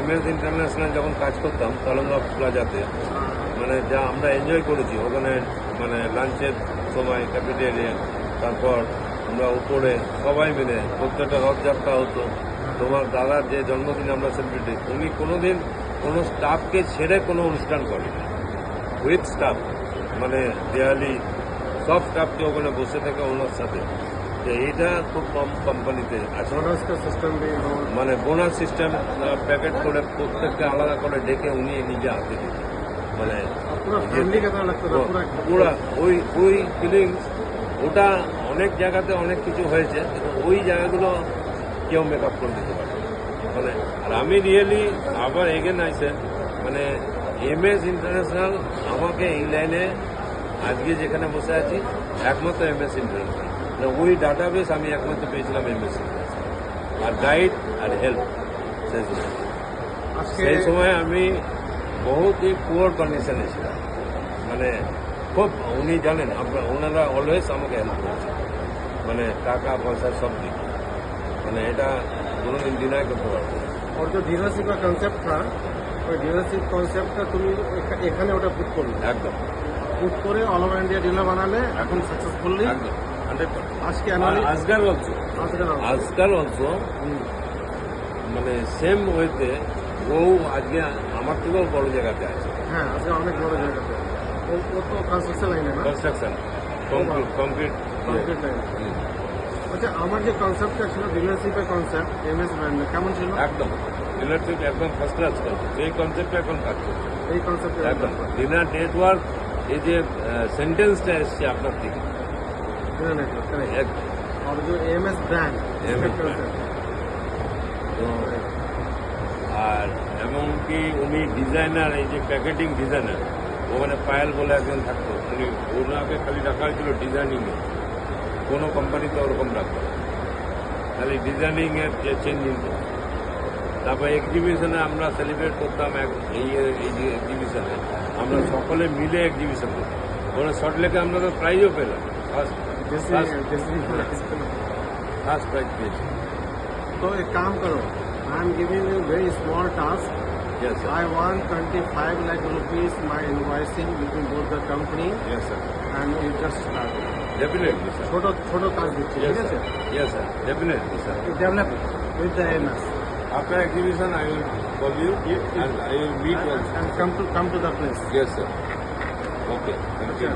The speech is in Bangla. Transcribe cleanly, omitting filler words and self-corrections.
এমএস ইন্টারন্যাশনাল যখন কাজ করতাম তালঙ্গা প্লাজাতে, মানে যা আমরা এনজয় করেছি ওখানে, মানে লাঞ্চের সময় ক্যাফেটেরিয়া, তারপর আমরা উপরে সবাই মিলে প্রত্যেকটা রথযাত্রা হতো। তোমার দাদার যে জন্মদিন আমরা সেলিব্রেট, উনি কোনোদিন কোনো স্টাফকে ছেড়ে কোনো অনুষ্ঠান করেনি, উইথ স্টাফ, মানে দেয়ালি সব স্টাফকে ওখানে বসে থাকে ওনার সাথে। যে এইটা খুব কম কোম্পানিতে আছে, মানে বোনাস সিস্টেম প্যাকেট করে প্রত্যেককে আলাদা করে ডেকে উনি নিজে হাতে দিতেন, মানে পুরা ওই ফিলিংস। ওটা অনেক জায়গাতে অনেক কিছু হয়েছে, কিন্তু ওই জায়গাগুলো কেউ মেকআপ করে দিতে পারে, মানে। আর আমি রিয়েলি আবার এগেন আইসে, মানে এমএস ইন্টারন্যাশনাল আমাকে এই লাইনে আজকে যেখানে বসে আছি একমাত্র এমএস ইন্টারন্যাশনাল, ওই ডাটাবেস আমি একমাত্র পেয়েছিলাম এমএস ইন্টারন্যাশনাল, আর গাইড আর হেল্প। সেই সময় আমি বহুতই পুয়ার কন্ডিশনে ছিলাম, মানে খুব, উনি জানেন, আপনার ওনারা অলওয়েজ আমাকে হেল্প করেছে, মানে টাকা পয়সা সব দিক, মানে এটা কোনোদিন ডিনাই করতে পারবো না। और जो डीलरशिप का कंसेप्ट था, ওই ডিলারশিপ কনসেপ্টটা তুমি এখানে ওটা পুট করলে, একদম পুট করে অল ওভার ইন্ডিয়া ডিলার বানালে, এখন সাকসেসফুলি একদম 100%। আজকে আজকাল অলসো মানে সেম ওয়েতে ও আজকে আমার থেকেও বড় জায়গাতে আছে। হ্যাঁ, আজকে অনেক বড় জায়গাতে। ও তো কনস্ট্রাকশন লাইনে না, কনস্ট্রাকশন, কংক্রিট লাইন। আচ্ছা, আমার যে কনসেপ্টটা ছিল ডিলারশিপের কনসেপ্ট এমএস ব্র্যান্ডে, কেমন ছিল? একদম ডিলারশিপ একদম ফার্স্ট ক্লাস। এই কনসেপ্টটা এখন কাজ করছে এই কনসেপ্টে একদম। ডিনার নেটওয়ার্ক, এই যে সেন্টেন্সটা এসছে আপনার থেকে, একদম। और जो एमएस ब्रांड, তো আর এমনকি উনি ডিজাইনার, এই যে প্যাকেটিং ডিজাইনার, ওখানে পায়েল বলে একজন থাকতো, উনি ওনাকে খালি রাখা হয়েছিল ডিজাইনিংয়ে, কোনো কোম্পানিতে ওরকম রাখতো না, খালি ডিজাইনিংয়ের যে চেঞ্জিং। তারপর এক্সিবিশনে আমরা সেলিব্রেট করতাম, এই যে এক্সিবিশনে আমরা সকলে মিলে এক্সিবিশন করতাম। ওরা সল্টলেকে আমরা তো প্রাইজও পেলাম, ফার্স্ট প্রাইজ পেয়েছি। तो एक काम करो, I am giving you very small task. Yes, sir. I want 25 lakh rupees my invoicing between both the company, Yes, sir. and you just start. Definitely, sir. छोटो काज दिच्छी, Yes, ठीक sir. है? Yes, sir. Definitely, sir. Develop with the AMS After exhibition, I will call you and I will meet also. and come to the place. Yes, sir. Okay. Thank you.